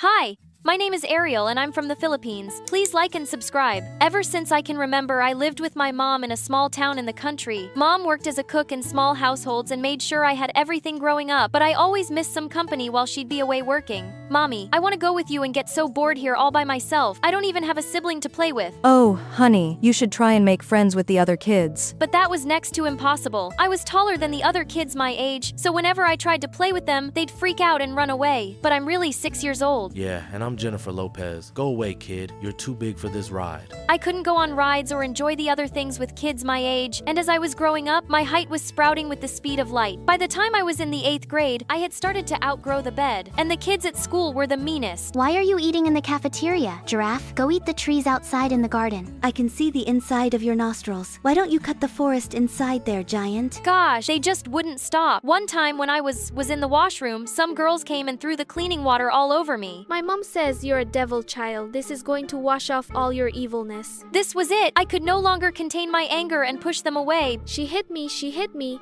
Hi, my name is Ariel and I'm from the Philippines. Please like and subscribe. Ever since I can remember, I lived with my mom in a small town in the country. Mom worked as a cook in small households and made sure I had everything growing up, but I always missed some company while she'd be away working. Mommy, I want to go with you and get so bored here all by myself. I don't even have a sibling to play with. Oh, honey, you should try and make friends with the other kids. But that was next to impossible. I was taller than the other kids my age, so whenever I tried to play with them, they'd freak out and run away. But I'm really 6 years old. Yeah, and I'm Jennifer Lopez. Go away, kid. You're too big for this ride. I couldn't go on rides or enjoy the other things with kids my age, and as I was growing up, my height was sprouting with the speed of light. By the time I was in the 8th grade, I had started to outgrow the bed, and the kids at school were the meanest. Why are you eating in the cafeteria, Giraffe? Go eat the trees outside in the garden. I can see the inside of your nostrils. Why don't you cut the forest inside there, Giant? Gosh, they just wouldn't stop. One time when I was in the washroom, some girls came and threw the cleaning water all over me. My mom says you're a devil child. This is going to wash off all your evilness. This was it. I could no longer contain my anger and push them away. She hit me.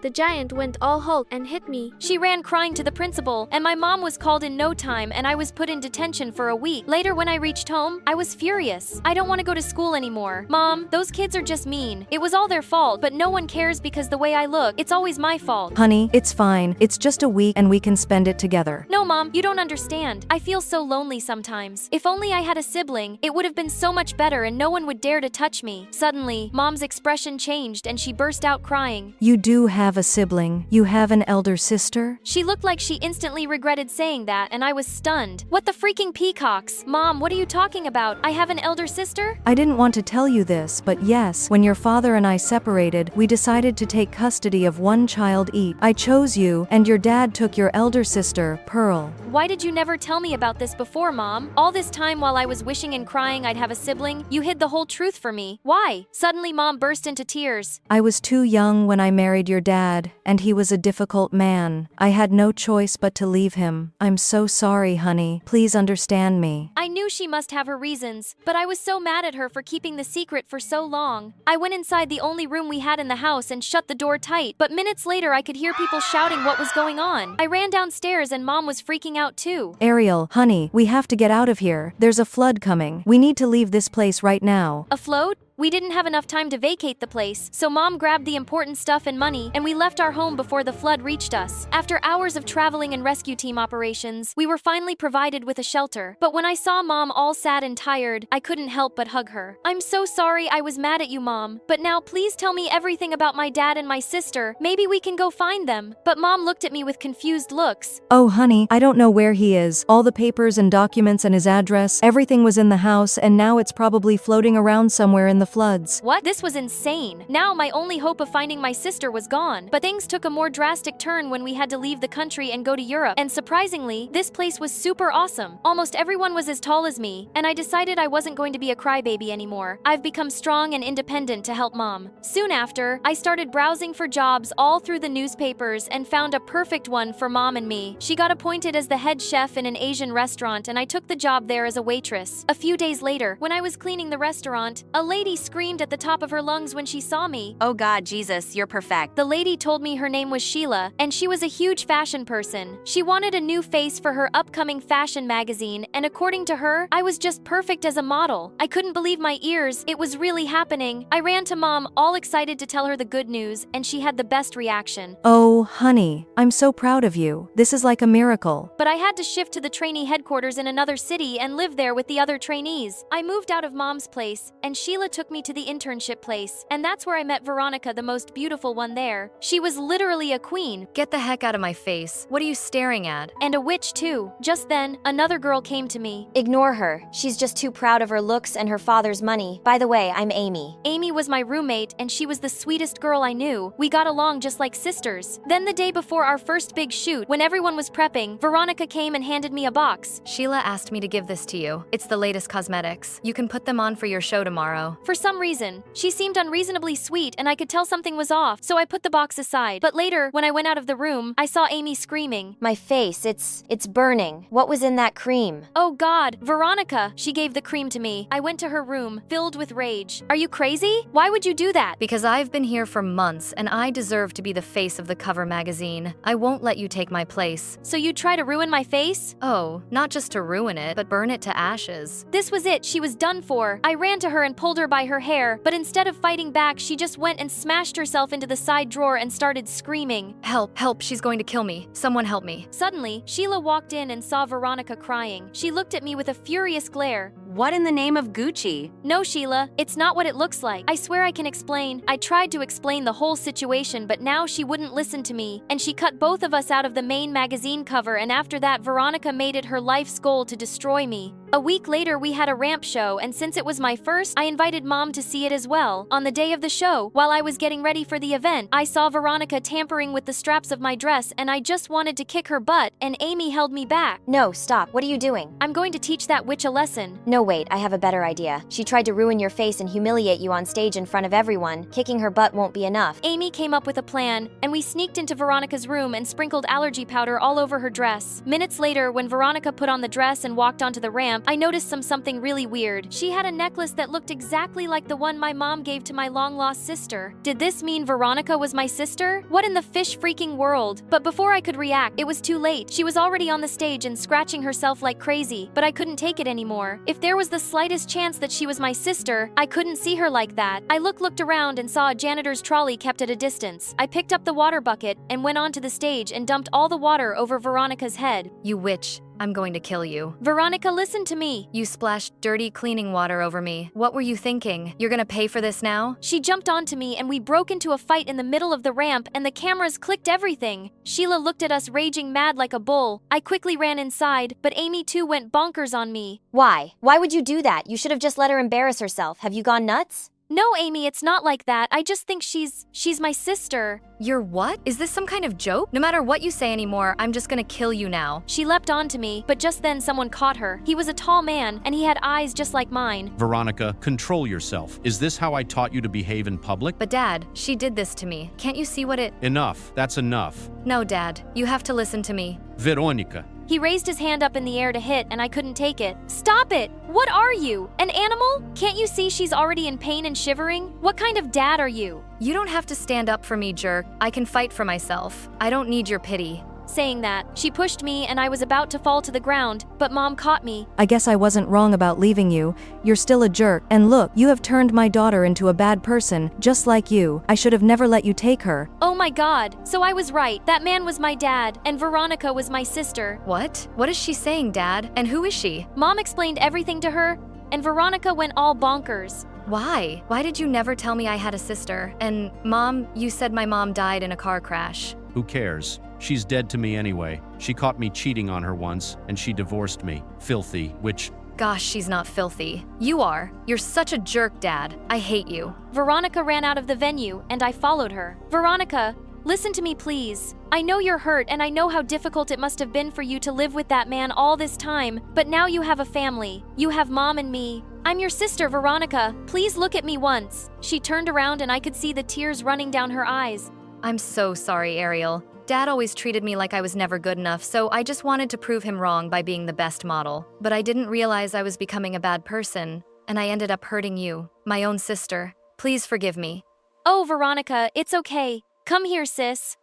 The giant went all Hulk and hit me. She ran crying to the principal, and my mom was called in no time, and I was put in detention for a week. Later, when I reached home, I was furious. I don't want to go to school anymore. Mom, those kids are just mean. It was all their fault, but no one cares because the way I look, it's always my fault. Honey, it's fine. It's just a week and we can spend it together. No, Mom, you don't understand. I feel so lonely sometimes. If only I had a sibling, it would have been so much better and no one would dare to touch me. Suddenly, Mom's expression changed and she burst out crying. You do have a sibling. You have an elder sister? She looked like she instantly regretted saying that, and I was stunned. What the freaking peacocks? Mom, what are you talking about? I have an elder sister? I didn't want to tell you this, but yes, when your father and I separated, we decided to take custody of one child each. I chose you, and your dad took your elder sister, Pearl. Why did you never tell me about this before, Mom? All this time while I was wishing and crying I'd have a sibling, you hid the whole truth for me. Why? Suddenly, Mom burst into tears. I was too young when I married your dad, and he was a difficult man. I had no choice but to leave him. I'm so sorry, honey. Please understand me. I knew she must have her reasons, but I was so mad at her for keeping the secret for so long. I went inside the only room we had in the house and shut the door tight, but minutes later I could hear people shouting what was going on. I ran downstairs and Mom was freaking out too. Ariel, honey, we have to get out of here. There's a flood coming. We need to leave this place right now. A float? We didn't have enough time to vacate the place, so Mom grabbed the important stuff and money, and we left our home before the flood reached us. After hours of traveling and rescue team operations, we were finally provided with a shelter. But when I saw Mom all sad and tired, I couldn't help but hug her. I'm so sorry I was mad at you, Mom, but now please tell me everything about my dad and my sister. Maybe we can go find them. But Mom looked at me with confused looks. Oh, honey, I don't know where he is. All the papers and documents and his address, everything was in the house, and now it's probably floating around somewhere in the floods. What? This was insane. Now my only hope of finding my sister was gone. But things took a more drastic turn when we had to leave the country and go to Europe. And surprisingly, this place was super awesome. Almost everyone was as tall as me, and I decided I wasn't going to be a crybaby anymore. I've become strong and independent to help Mom. Soon after, I started browsing for jobs all through the newspapers and found a perfect one for Mom and me. She got appointed as the head chef in an Asian restaurant, and I took the job there as a waitress. A few days later, when I was cleaning the restaurant, a lady screamed at the top of her lungs when she saw me. Oh God, Jesus, you're perfect. The lady told me her name was Sheila, and she was a huge fashion person. She wanted a new face for her upcoming fashion magazine, and according to her, I was just perfect as a model. I couldn't believe my ears. It was really happening. I ran to Mom, all excited to tell her the good news, and she had the best reaction. Oh, honey, I'm so proud of you. This is like a miracle. But I had to shift to the trainee headquarters in another city and live there with the other trainees. I moved out of Mom's place, and Sheila took me to the internship place, and that's where I met Veronica, the most beautiful one there. She was literally a queen. Get the heck out of my face. What are you staring at? And a witch too. Just then, another girl came to me. Ignore her. She's just too proud of her looks and her father's money. By the way, I'm Amy. Amy was my roommate, and she was the sweetest girl I knew. We got along just like sisters. Then the day before our first big shoot, when everyone was prepping, Veronica came and handed me a box. Sheila asked me to give this to you. It's the latest cosmetics. You can put them on for your show tomorrow. For some reason, she seemed unreasonably sweet and I could tell something was off, so I put the box aside. But later, when I went out of the room, I saw Amy screaming. My face, it's burning. What was in that cream? Oh God, Veronica! She gave the cream to me. I went to her room, filled with rage. Are you crazy? Why would you do that? Because I've been here for months and I deserve to be the face of the cover magazine. I won't let you take my place. So you'd try to ruin my face? Oh, not just to ruin it, but burn it to ashes. This was it, she was done for. I ran to her and pulled her by her hair, but instead of fighting back, she just went and smashed herself into the side drawer and started screaming. Help, help, she's going to kill me. Someone help me. Suddenly, Sheila walked in and saw Veronica crying. She looked at me with a furious glare. What in the name of Gucci? No, Sheila, it's not what it looks like. I swear I can explain. I tried to explain the whole situation, but now she wouldn't listen to me, and she cut both of us out of the main magazine cover, and after that, Veronica made it her life's goal to destroy me. A week later, we had a ramp show, and since it was my first, I invited Mom to see it as well. On the day of the show, while I was getting ready for the event, I saw Veronica tampering with the straps of my dress, and I just wanted to kick her butt, and Amy held me back. No, stop. What are you doing? I'm going to teach that witch a lesson. No, wait, I have a better idea. She tried to ruin your face and humiliate you on stage in front of everyone. Kicking her butt won't be enough. Amy came up with a plan, and we sneaked into Veronica's room and sprinkled allergy powder all over her dress. Minutes later, when Veronica put on the dress and walked onto the ramp, I noticed something really weird. She had a necklace that looked exactly like the one my mom gave to my long-lost sister. Did this mean Veronica was my sister? What in the fish freaking world? But before I could react, it was too late. She was already on the stage and scratching herself like crazy, but I couldn't take it anymore. If there was the slightest chance that she was my sister, I couldn't see her like that. I looked around and saw a janitor's trolley kept at a distance. I picked up the water bucket and went onto the stage and dumped all the water over Veronica's head. You witch. I'm going to kill you. Veronica, listen to me. You splashed dirty cleaning water over me. What were you thinking? You're gonna pay for this now? She jumped onto me and we broke into a fight in the middle of the ramp and the cameras clicked everything. Sheila looked at us raging mad like a bull. I quickly ran inside, but Amy too went bonkers on me. Why? Why would you do that? You should have just let her embarrass herself. Have you gone nuts? No, Amy, it's not like that. I just think she's my sister. You're what? Is this some kind of joke? No matter what you say anymore, I'm just gonna kill you now. She leapt onto me, but just then someone caught her. He was a tall man, and he had eyes just like mine. Veronica, control yourself. Is this how I taught you to behave in public? But Dad, she did this to me. Can't you see what it— Enough. That's enough. No, Dad. You have to listen to me. Veronica. He raised his hand up in the air to hit, and I couldn't take it. Stop it! What are you? An animal? Can't you see she's already in pain and shivering? What kind of dad are you? You don't have to stand up for me, jerk. I can fight for myself. I don't need your pity. Saying that, she pushed me and I was about to fall to the ground, but Mom caught me. I guess I wasn't wrong about leaving you. You're still a jerk. And look, you have turned my daughter into a bad person, just like you. I should have never let you take her. Oh my God. So I was right. That man was my dad, and Veronica was my sister. What? What is she saying, Dad? And who is she? Mom explained everything to her, and Veronica went all bonkers. Why? Why did you never tell me I had a sister? And Mom, you said my mom died in a car crash. Who cares? She's dead to me anyway. She caught me cheating on her once, and she divorced me. Filthy, which— Gosh, she's not filthy. You are. You're such a jerk, Dad. I hate you. Veronica ran out of the venue, and I followed her. Veronica, listen to me, please. I know you're hurt, and I know how difficult it must have been for you to live with that man all this time, but now you have a family. You have Mom and me. I'm your sister, Veronica. Please look at me once. She turned around and I could see the tears running down her eyes. I'm so sorry, Ariel. Dad always treated me like I was never good enough, so I just wanted to prove him wrong by being the best model. But I didn't realize I was becoming a bad person, and I ended up hurting you, my own sister. Please forgive me. Oh, Veronica, it's okay. Come here, sis.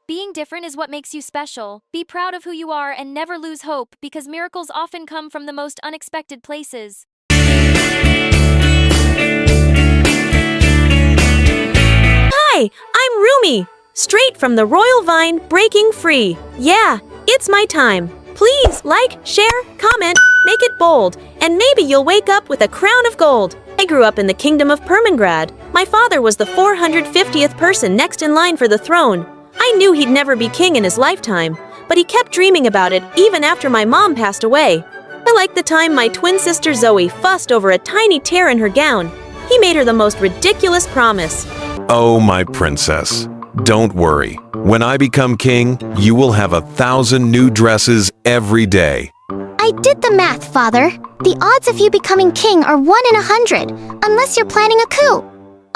Being different is what makes you special. Be proud of who you are and never lose hope, because miracles often come from the most unexpected places. Hi, I'm Roomie, straight from the royal vine, breaking free. Yeah, it's my time. Please like, share, comment, make it bold, and maybe you'll wake up with a crown of gold. I grew up in the kingdom of Permangrad. My father was the 450th person next in line for the throne. I knew he'd never be king in his lifetime, but he kept dreaming about it even after my mom passed away. I like the time my twin sister Zoey fussed over a tiny tear in her gown. He made her the most ridiculous promise. Oh, my princess, don't worry. When I become king, you will have 1,000 new dresses every day. I did the math, Father. The odds of you becoming king are 1 in 100, unless you're planning a coup.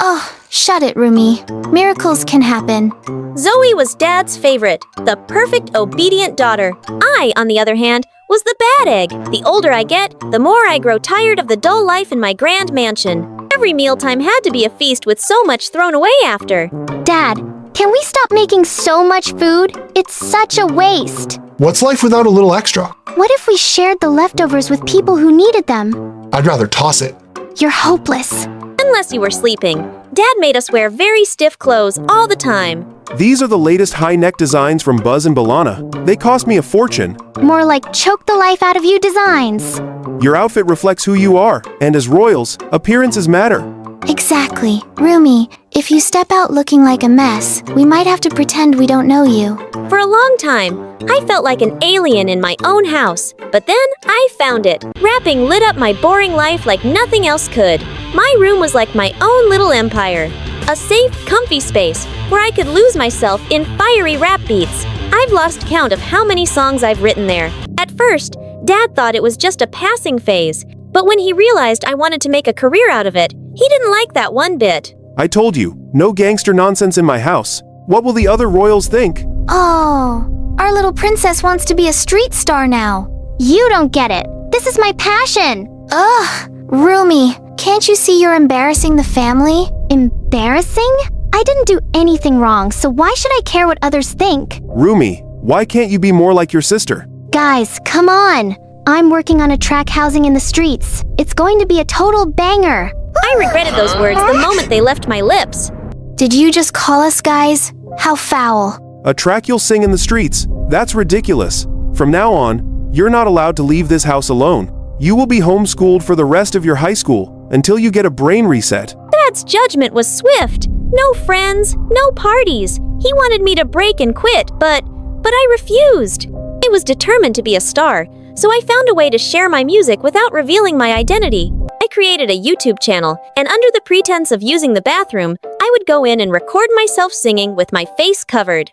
Oh, shut it, Roomie. Miracles can happen. Zoey was Dad's favorite, the perfect obedient daughter. I, on the other hand, was the bad egg. The older I get, the more I grow tired of the dull life in my grand mansion. Every mealtime had to be a feast with so much thrown away after. Dad, can we stop making so much food? It's such a waste. What's life without a little extra? What if we shared the leftovers with people who needed them? I'd rather toss it. You're hopeless. Unless you were sleeping. Dad made us wear very stiff clothes all the time. These are the latest high-neck designs from Buzz and Balana. They cost me a fortune. More like choke the life out of you designs. Your outfit reflects who you are, and as royals, appearances matter. Exactly. Roomie, if you step out looking like a mess, we might have to pretend we don't know you. For a long time, I felt like an alien in my own house. But then, I found it. Rapping lit up my boring life like nothing else could. My room was like my own little empire. A safe, comfy space where I could lose myself in fiery rap beats. I've lost count of how many songs I've written there. At first, Dad thought it was just a passing phase. But when he realized I wanted to make a career out of it, he didn't like that one bit. I told you, no gangster nonsense in my house. What will the other royals think? Oh, our little princess wants to be a street star now. You don't get it. This is my passion. Ugh, Roomie, can't you see you're embarrassing the family? Embarrassing? I didn't do anything wrong, so why should I care what others think? Roomie, why can't you be more like your sister? Guys, come on. I'm working on a track housing in the streets. It's going to be a total banger. I regretted those words the moment they left my lips. Did you just call us guys? How foul. A track you'll sing in the streets? That's ridiculous. From now on, you're not allowed to leave this house alone. You will be homeschooled for the rest of your high school until you get a brain reset. Dad's judgment was swift. No friends, no parties. He wanted me to break and quit, but I refused. I was determined to be a star, so I found a way to share my music without revealing my identity. I created a YouTube channel, and under the pretense of using the bathroom, I would go in and record myself singing with my face covered.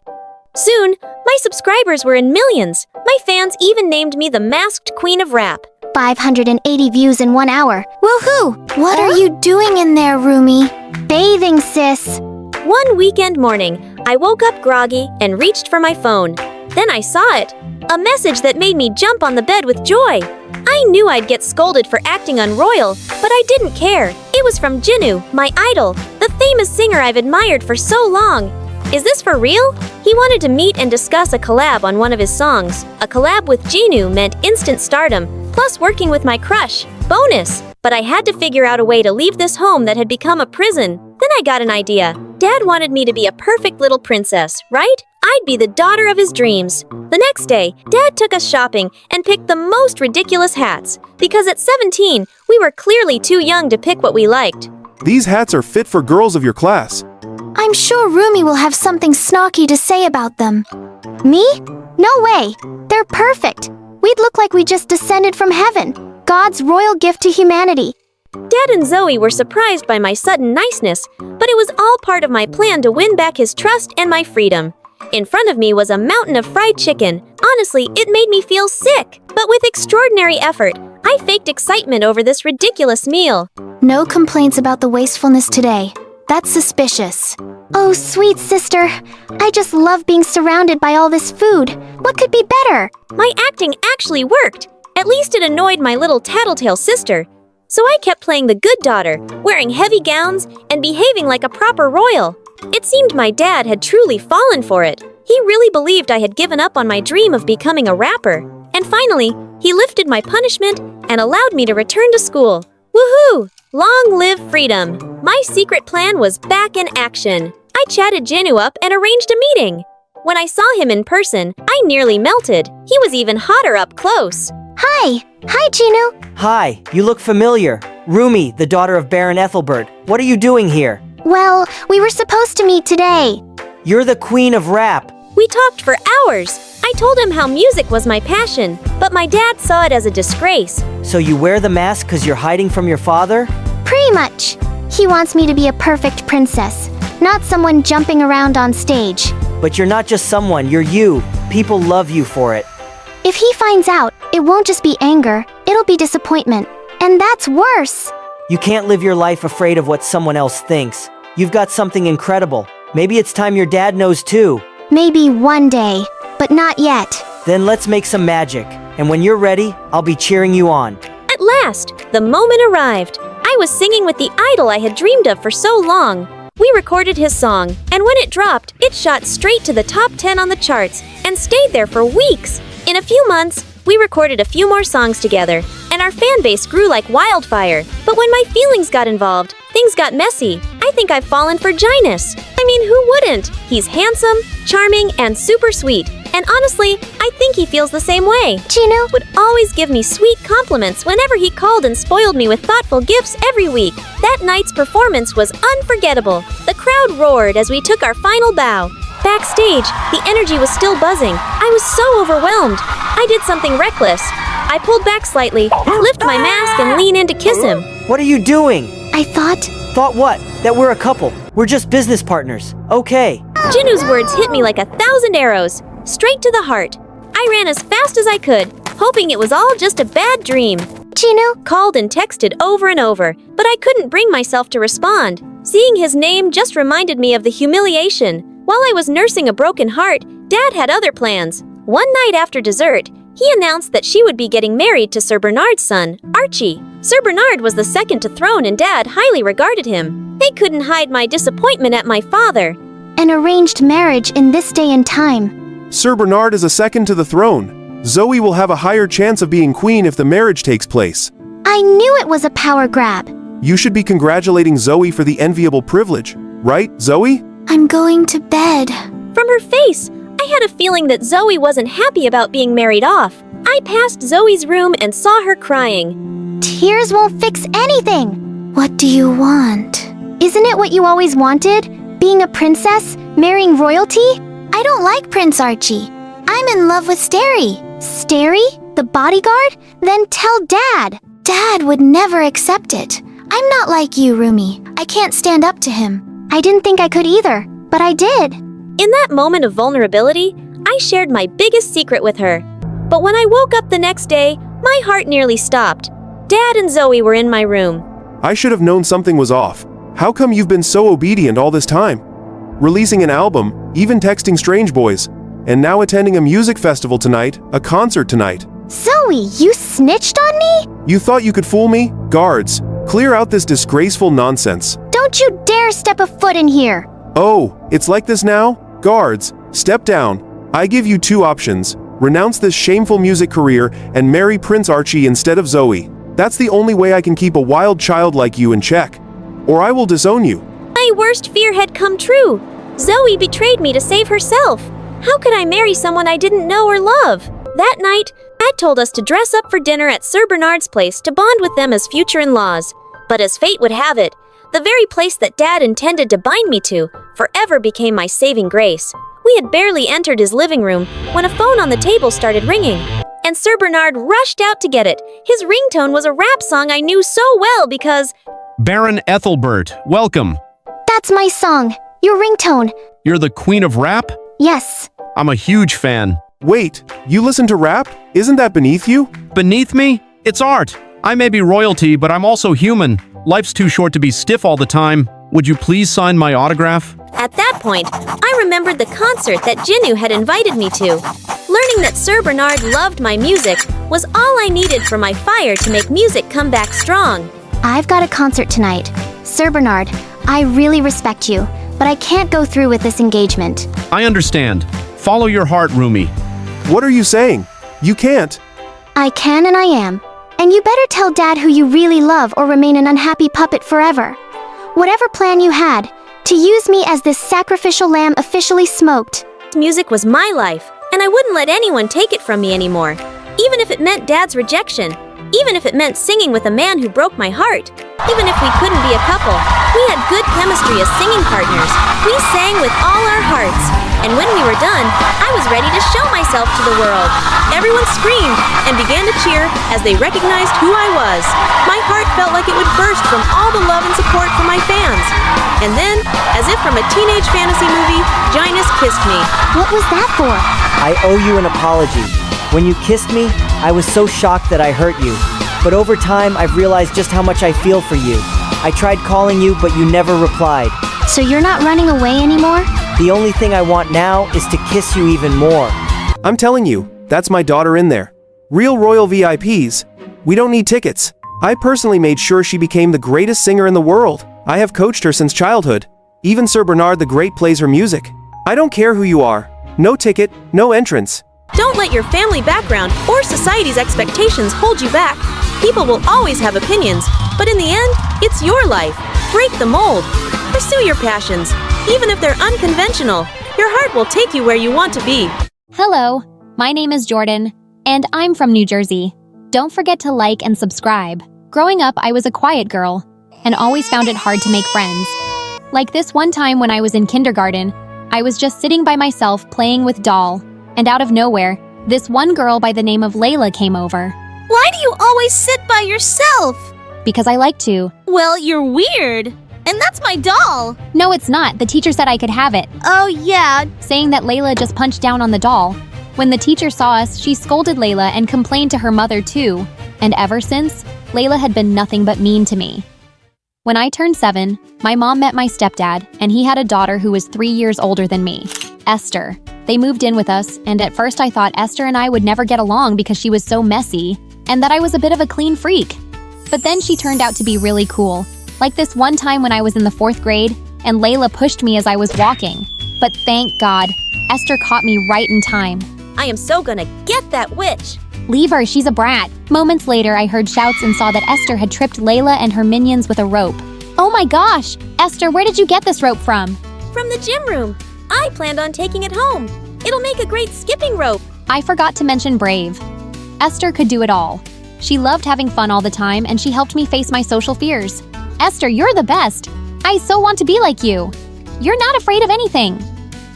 Soon, my subscribers were in millions. My fans even named me the Masked Queen of Rap. 580 views in 1 hour. Woohoo! What are you doing in there, Roomie? Bathing, sis. One weekend morning, I woke up groggy and reached for my phone. Then I saw it. A message that made me jump on the bed with joy. I knew I'd get scolded for acting unroyal, but I didn't care. It was from JINU, my idol, the famous singer I've admired for so long. Is this for real? He wanted to meet and discuss a collab on one of his songs. A collab with JINU meant instant stardom, plus working with my crush. Bonus! But I had to figure out a way to leave this home that had become a prison. Then I got an idea. Dad wanted me to be a perfect little princess, right? I'd be the daughter of his dreams. The next day, Dad took us shopping and picked the most ridiculous hats. Because at 17, we were clearly too young to pick what we liked. These hats are fit for girls of your class. I'm sure Roomie will have something snarky to say about them. Me? No way. They're perfect. We'd look like we just descended from heaven. God's royal gift to humanity. Dad and Zoey were surprised by my sudden niceness, but it was all part of my plan to win back his trust and my freedom. In front of me was a mountain of fried chicken. Honestly, it made me feel sick. But with extraordinary effort, I faked excitement over this ridiculous meal. No complaints about the wastefulness today. That's suspicious. Oh, sweet sister. I just love being surrounded by all this food. What could be better? My acting actually worked. At least it annoyed my little tattletale sister. So I kept playing the good daughter, wearing heavy gowns and behaving like a proper royal. It seemed my dad had truly fallen for it. He really believed I had given up on my dream of becoming a rapper. And finally, he lifted my punishment and allowed me to return to school. Woohoo! Long live freedom! My secret plan was back in action. I chatted JINU up and arranged a meeting. When I saw him in person, I nearly melted. He was even hotter up close. Hi! Hi, JINU! Hi, you look familiar. Roomie, the daughter of Baron Ethelbert. What are you doing here? Well, we were supposed to meet today. You're the queen of rap. We talked for hours. I told him how music was my passion, but my dad saw it as a disgrace. So you wear the mask because you're hiding from your father? Pretty much. He wants me to be a perfect princess, not someone jumping around on stage. But you're not just someone, you're you. People love you for it. If he finds out, it won't just be anger, it'll be disappointment. And that's worse. You can't live your life afraid of what someone else thinks. You've got something incredible. Maybe it's time your dad knows too. Maybe one day, but not yet. Then let's make some magic. And when you're ready, I'll be cheering you on. At last, the moment arrived. I was singing with the idol I had dreamed of for so long. We recorded his song, and when it dropped, it shot straight to the top 10 on the charts and stayed there for weeks. In a few months, we recorded a few more songs together, and our fan base grew like wildfire. But when my feelings got involved, things got messy. I think I've fallen for JINU. I mean, who wouldn't? He's handsome, charming, and super sweet. And honestly, I think he feels the same way. JINU would always give me sweet compliments whenever he called and spoiled me with thoughtful gifts every week. That night's performance was unforgettable. The crowd roared as we took our final bow. Backstage, the energy was still buzzing. I was so overwhelmed. I did something reckless. I pulled back slightly, lift my mask, and lean in to kiss him. What are you doing? I thought... Thought what? That we're a couple. We're just business partners. Okay. JINU's words hit me like 1,000 arrows, straight to the heart. I ran as fast as I could, hoping it was all just a bad dream. JINU called and texted over and over, but I couldn't bring myself to respond. Seeing his name just reminded me of the humiliation. While I was nursing a broken heart, Dad had other plans. One night after dessert, he announced that she would be getting married to Sir Bernard's son, Archie. Sir Bernard was the second to throne and Dad highly regarded him. They couldn't hide my disappointment at my father. An arranged marriage in this day and time. Sir Bernard is a second to the throne. Zoey will have a higher chance of being queen if the marriage takes place. I knew it was a power grab. You should be congratulating Zoey for the enviable privilege, right, Zoey? I'm going to bed. From her face, I had a feeling that Zoey wasn't happy about being married off. I passed Zoey's room and saw her crying. Tears won't fix anything. What do you want? Isn't it what you always wanted? Being a princess? Marrying royalty? I don't like Prince Archie. I'm in love with Starry. Starry? The bodyguard? Then tell Dad. Dad would never accept it. I'm not like you, Roomie. I can't stand up to him. I didn't think I could either, but I did. In that moment of vulnerability, I shared my biggest secret with her. But when I woke up the next day, my heart nearly stopped. Dad and Zoey were in my room. I should have known something was off. How come you've been so obedient all this time? Releasing an album, even texting strange boys, and now attending a music festival tonight, a concert tonight. Zoey, you snitched on me? You thought you could fool me? Guards, clear out this disgraceful nonsense. Don't you dare step a foot in here. Oh, it's like this now? Guards, step down. I give you two options. Renounce this shameful music career and marry Prince Archie instead of Zoey. That's the only way I can keep a wild child like you in check. Or I will disown you. My worst fear had come true. Zoey betrayed me to save herself. How could I marry someone I didn't know or love? That night, Dad told us to dress up for dinner at Sir Bernard's place to bond with them as future in-laws. But as fate would have it, the very place that Dad intended to bind me to forever became my saving grace. We had barely entered his living room when a phone on the table started ringing, and Sir Bernard rushed out to get it. His ringtone was a rap song I knew so well because... Baron Ethelbert, welcome. That's my song. Your ringtone. You're the queen of rap? Yes. I'm a huge fan. Wait, you listen to rap? Isn't that beneath you? Beneath me? It's art. I may be royalty, but I'm also human. Life's too short to be stiff all the time. Would you please sign my autograph? At that point, I remembered the concert that JINU had invited me to. Learning that Sir Bernard loved my music was all I needed for my fire to make music come back strong. I've got a concert tonight. Sir Bernard, I really respect you, but I can't go through with this engagement. I understand. Follow your heart, Roomie. What are you saying? You can't. I can and I am. And you better tell Dad who you really love or remain an unhappy puppet forever. Whatever plan you had, to use me as this sacrificial lamb officially smoked. Music was my life, and I wouldn't let anyone take it from me anymore. Even if it meant Dad's rejection. Even if it meant singing with a man who broke my heart. Even if we couldn't be a couple, we had good chemistry as singing partners. We sang with all our hearts. And when we were done, I was ready to show myself to the world. Everyone screamed and began to cheer as they recognized who I was. My heart felt like it would burst from all the love and support from my fans. And then, as if from a teenage fantasy movie, JINU kissed me. What was that for? I owe you an apology. When you kissed me, I was so shocked that I hurt you. But over time, I've realized just how much I feel for you. I tried calling you, but you never replied. So you're not running away anymore? The only thing I want now is to kiss you even more. I'm telling you, that's my daughter in there. Real royal VIPs. We don't need tickets. I personally made sure she became the greatest singer in the world. I have coached her since childhood. Even Sir Bernard the Great plays her music. I don't care who you are. No ticket, no entrance. Don't let your family background or society's expectations hold you back. People will always have opinions, but in the end, it's your life. Break the mold. Pursue your passions. Even if they're unconventional, your heart will take you where you want to be. Hello, my name is Jordan, and I'm from New Jersey. Don't forget to like and subscribe. Growing up, I was a quiet girl, and always found it hard to make friends. Like this one time when I was in kindergarten, I was just sitting by myself playing with doll, and out of nowhere, this one girl by the name of Layla came over. Why do you always sit by yourself? Because I like to. Well, you're weird. And that's my doll. No, it's not. The teacher said I could have it. Oh, yeah. Saying that Layla just punched down on the doll. When the teacher saw us, she scolded Layla and complained to her mother too. And ever since, Layla had been nothing but mean to me. When I turned 7, my mom met my stepdad, and he had a daughter who was 3 years older than me, Esther. They moved in with us, and at first I thought Esther and I would never get along because she was so messy, and that I was a bit of a clean freak. But then she turned out to be really cool. Like this one time when I was in the 4th grade, and Layla pushed me as I was walking. But thank God, Esther caught me right in time. I am so gonna get that witch. Leave her, she's a brat. Moments later, I heard shouts and saw that Esther had tripped Layla and her minions with a rope. Oh my gosh! Esther, where did you get this rope from? From the gym room. I planned on taking it home. It'll make a great skipping rope. I forgot to mention brave. Esther could do it all. She loved having fun all the time, and she helped me face my social fears. Esther, you're the best. I so want to be like you. You're not afraid of anything.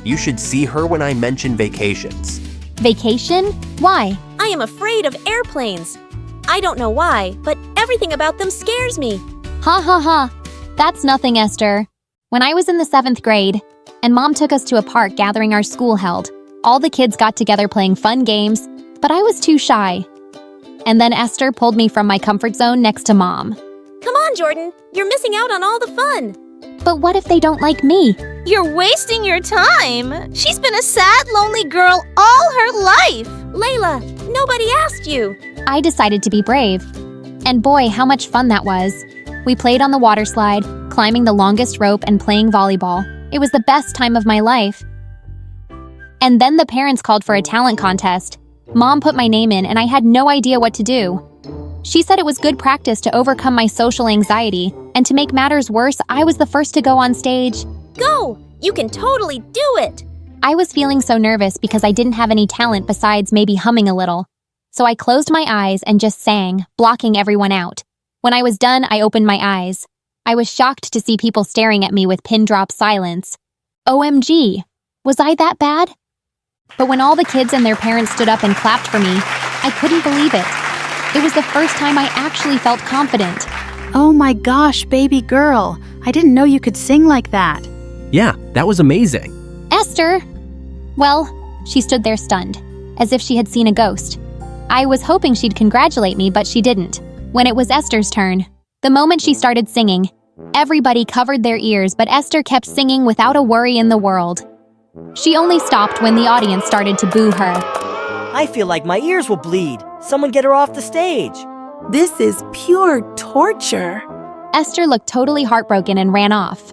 You should see her when I mention vacations. Vacation? Why? I am afraid of airplanes. I don't know why, but everything about them scares me. Ha ha ha. That's nothing, Esther. When I was in the 7th grade, and Mom took us to a park gathering our school held, all the kids got together playing fun games, but I was too shy. And then Esther pulled me from my comfort zone next to Mom. Come on, Jordan. You're missing out on all the fun. But what if they don't like me? You're wasting your time. She's been a sad, lonely girl all her life. Layla, nobody asked you. I decided to be brave. And boy, how much fun that was. We played on the water slide, climbing the longest rope and playing volleyball. It was the best time of my life. And then the parents called for a talent contest. Mom put my name in and I had no idea what to do. She said it was good practice to overcome my social anxiety, and to make matters worse, I was the first to go on stage. Go! You can totally do it! I was feeling so nervous because I didn't have any talent besides maybe humming a little. So I closed my eyes and just sang, blocking everyone out. When I was done, I opened my eyes. I was shocked to see people staring at me with pin-drop silence. OMG! Was I that bad? But when all the kids and their parents stood up and clapped for me, I couldn't believe it. It was the first time I actually felt confident. Oh my gosh, baby girl. I didn't know you could sing like that. Yeah, that was amazing. Esther! Well, she stood there stunned, as if she had seen a ghost. I was hoping she'd congratulate me, but she didn't. When it was Esther's turn, the moment she started singing, everybody covered their ears, but Esther kept singing without a worry in the world. She only stopped when the audience started to boo her. I feel like my ears will bleed. Someone get her off the stage. This is pure torture. Esther looked totally heartbroken and ran off.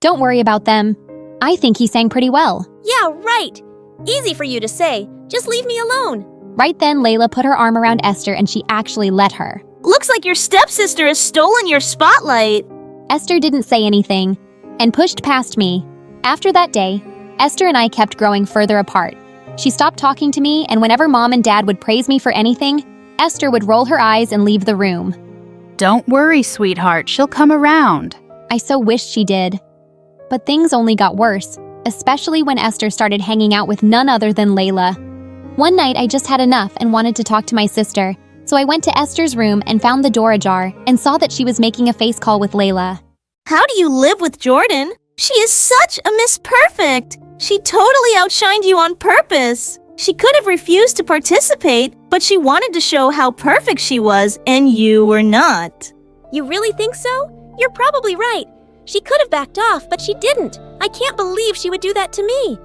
Don't worry about them. I think he sang pretty well. Yeah, right. Easy for you to say. Just leave me alone. Right then, Layla put her arm around Esther and she actually let her. Looks like your stepsister has stolen your spotlight. Esther didn't say anything and pushed past me. After that day, Esther and I kept growing further apart. She stopped talking to me, and whenever Mom and Dad would praise me for anything, Esther would roll her eyes and leave the room. Don't worry, sweetheart. She'll come around. I so wished she did. But things only got worse, especially when Esther started hanging out with none other than Layla. One night, I just had enough and wanted to talk to my sister, so I went to Esther's room and found the door ajar and saw that she was making a face call with Layla. How do you live with Jordan? She is such a Miss Perfect. She totally outshined you on purpose. She could have refused to participate, but she wanted to show how perfect she was, and you were not. You really think so? You're probably right. She could have backed off, but she didn't. I can't believe she would do that to me.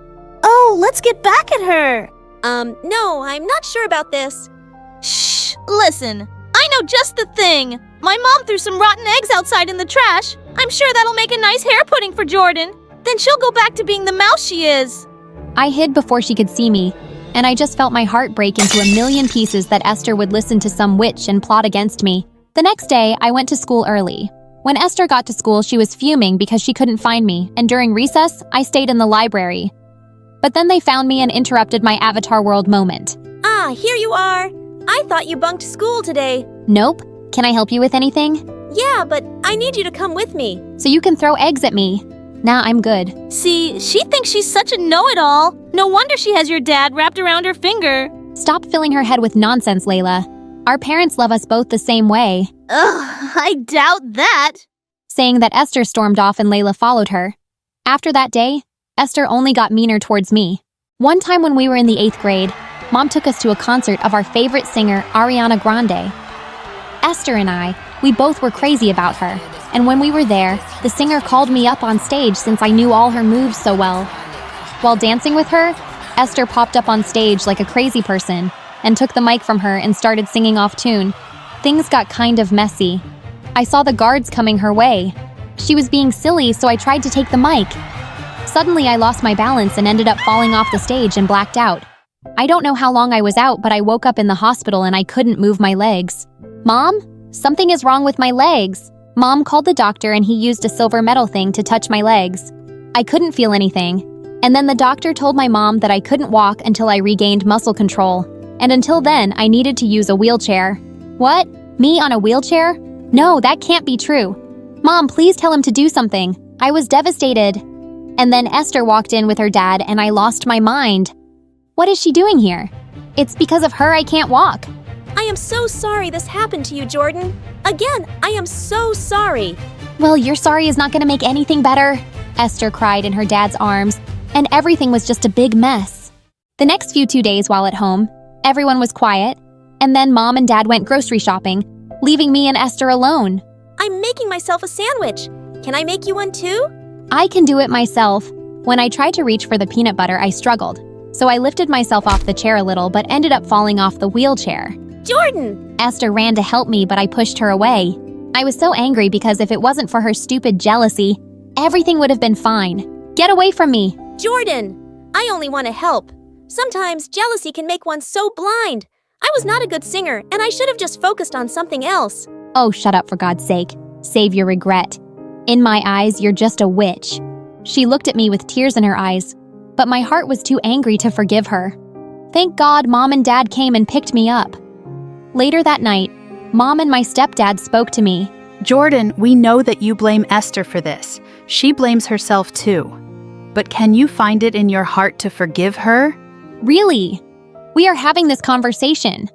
Oh, let's get back at her. No, I'm not sure about this. Shh, listen. I know just the thing. My mom threw some rotten eggs outside in the trash. I'm sure that'll make a nice hair pudding for Jordan. Then she'll go back to being the mouse she is. I hid before she could see me, and I just felt my heart break into a million pieces that Esther would listen to some witch and plot against me. The next day, I went to school early. When Esther got to school, she was fuming because she couldn't find me, and during recess, I stayed in the library. But then they found me and interrupted my Avatar World moment. Ah, here you are. I thought you bunked school today. Nope. Can I help you with anything? Yeah, but I need you to come with me. So you can throw eggs at me. Nah, I'm good. See, she thinks she's such a know-it-all. No wonder she has your dad wrapped around her finger. Stop filling her head with nonsense, Layla. Our parents love us both the same way. Ugh, I doubt that. Saying that, Esther stormed off and Layla followed her. After that day, Esther only got meaner towards me. One time when we were in the 8th grade, Mom took us to a concert of our favorite singer, Ariana Grande. Esther and we both were crazy about her. And when we were there, the singer called me up on stage since I knew all her moves so well. While dancing with her, Esther popped up on stage like a crazy person and took the mic from her and started singing off tune. Things got kind of messy. I saw the guards coming her way. She was being silly, so I tried to take the mic. Suddenly, I lost my balance and ended up falling off the stage and blacked out. I don't know how long I was out, but I woke up in the hospital and I couldn't move my legs. Mom? Something is wrong with my legs. Mom called the doctor and he used a silver metal thing to touch my legs. I couldn't feel anything. And then the doctor told my mom that I couldn't walk until I regained muscle control. And until then, I needed to use a wheelchair. What? Me on a wheelchair? No, that can't be true. Mom, please tell him to do something. I was devastated. And then Esther walked in with her dad and I lost my mind. What is she doing here? It's because of her I can't walk. I am so sorry this happened to you, Jordan. Again, I am so sorry. Well, your sorry is not going to make anything better. Esther cried in her dad's arms, and everything was just a big mess. The next 2 days while at home, everyone was quiet, and then Mom and Dad went grocery shopping, leaving me and Esther alone. I'm making myself a sandwich. Can I make you one too? I can do it myself. When I tried to reach for the peanut butter, I struggled. So I lifted myself off the chair a little but ended up falling off the wheelchair. Jordan! Esther ran to help me, but I pushed her away. I was so angry because if it wasn't for her stupid jealousy, everything would have been fine. Get away from me! Jordan! I only want to help. Sometimes jealousy can make one so blind. I was not a good singer, and I should have just focused on something else. Oh, shut up for God's sake. Save your regret. In my eyes, you're just a witch. She looked at me with tears in her eyes, but my heart was too angry to forgive her. Thank God Mom and Dad came and picked me up. Later that night, Mom and my stepdad spoke to me. Jordan, we know that you blame Esther for this. She blames herself too. But can you find it in your heart to forgive her? Really? We are having this conversation.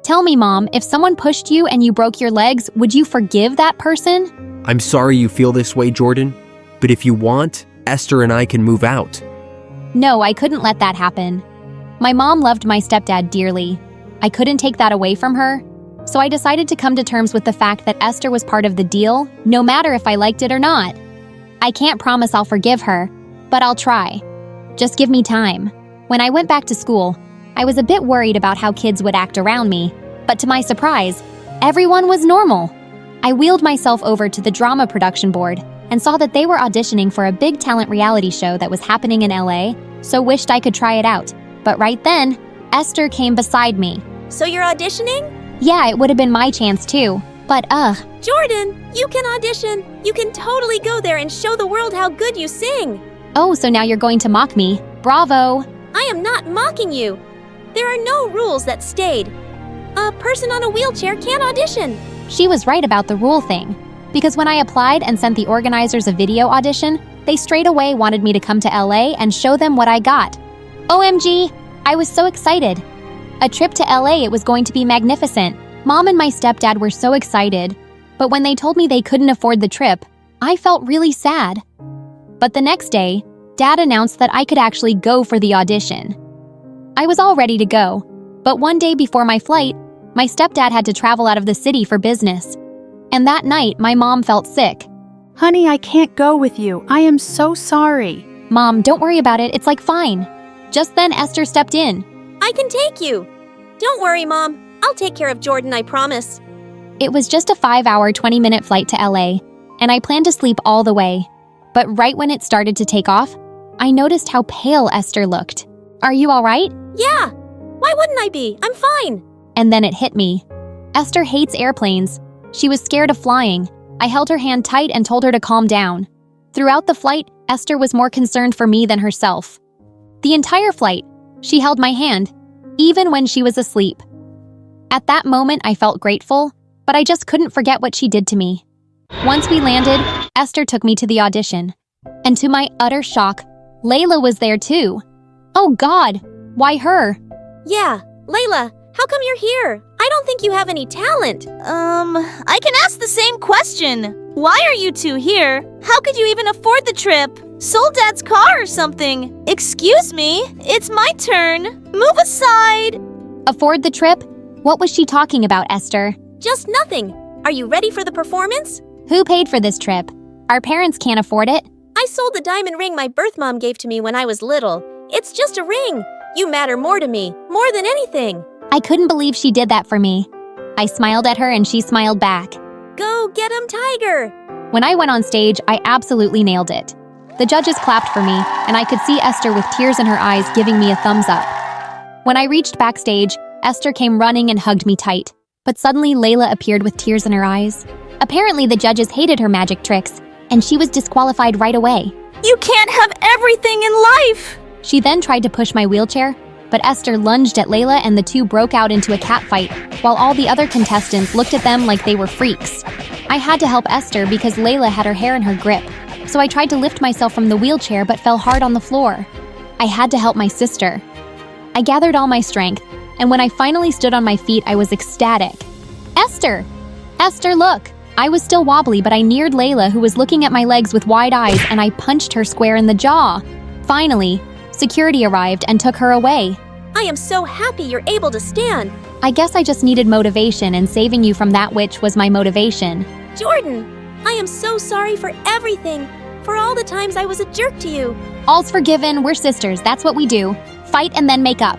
Tell me, Mom, if someone pushed you and you broke your legs, would you forgive that person? I'm sorry you feel this way, Jordan. But if you want, Esther and I can move out. No, I couldn't let that happen. My mom loved my stepdad dearly. I couldn't take that away from her, so I decided to come to terms with the fact that Esther was part of the deal, no matter if I liked it or not. I can't promise I'll forgive her, but I'll try. Just give me time. When I went back to school, I was a bit worried about how kids would act around me, but to my surprise, everyone was normal. I wheeled myself over to the drama production board and saw that they were auditioning for a big talent reality show that was happening in LA, so wished I could try it out. But right then, Esther came beside me. So you're auditioning? Yeah, it would have been my chance too, but Jordan, you can audition. You can totally go there and show the world how good you sing. Oh, so now you're going to mock me. Bravo. I am not mocking you. There are no rules that stayed. A person on a wheelchair can't audition. She was right about the rule thing, because when I applied and sent the organizers a video audition, they straight away wanted me to come to LA and show them what I got. OMG, I was so excited. A trip to LA, it was going to be magnificent. Mom and my stepdad were so excited, but when they told me they couldn't afford the trip, I felt really sad. But the next day, Dad announced that I could actually go for the audition. I was all ready to go. But one day before my flight, my stepdad had to travel out of the city for business. And that night, my mom felt sick. Honey, I can't go with you. I am so sorry. Mom, don't worry about it. It's like fine. Just then, Esther stepped in. I can take you. Don't worry, Mom. I'll take care of Jordan, I promise. It was just a 5-hour, 20-minute flight to LA, and I planned to sleep all the way. But right when it started to take off, I noticed how pale Esther looked. Are you all right? Yeah. Why wouldn't I be? I'm fine. And then it hit me. Esther hates airplanes. She was scared of flying. I held her hand tight and told her to calm down. Throughout the flight, Esther was more concerned for me than herself. The entire flight, she held my hand, even when she was asleep. At that moment, I felt grateful, but I just couldn't forget what she did to me. Once we landed, Esther took me to the audition. And to my utter shock, Layla was there too. Oh God, why her? Yeah, Layla, how come you're here? I don't think you have any talent. I can ask the same question. Why are you two here? How could you even afford the trip? Sold Dad's car or something? Excuse me, it's my turn. Move aside. Afford the trip? What was she talking about, Esther? Just nothing. Are you ready for the performance? Who paid for this trip? Our parents can't afford it. I sold the diamond ring my birth mom gave to me when I was little. It's just a ring. You matter more to me, more than anything. I couldn't believe she did that for me. I smiled at her and she smiled back. Go get 'em, Tiger! When I went on stage, I absolutely nailed it. The judges clapped for me, and I could see Esther with tears in her eyes giving me a thumbs up. When I reached backstage, Esther came running and hugged me tight. But suddenly, Layla appeared with tears in her eyes. Apparently, the judges hated her magic tricks, and she was disqualified right away. You can't have everything in life! She then tried to push my wheelchair, but Esther lunged at Layla and the two broke out into a catfight, while all the other contestants looked at them like they were freaks. I had to help Esther because Layla had her hair in her grip, so I tried to lift myself from the wheelchair but fell hard on the floor. I had to help my sister. I gathered all my strength, and when I finally stood on my feet, I was ecstatic. Esther! Esther, look! I was still wobbly, but I neared Layla, who was looking at my legs with wide eyes, and I punched her square in the jaw. Finally, security arrived and took her away. I am so happy you're able to stand. I guess I just needed motivation, and saving you from that witch was my motivation. Jordan, I am so sorry for everything, for all the times I was a jerk to you. All's forgiven, we're sisters, that's what we do. Fight and then make up.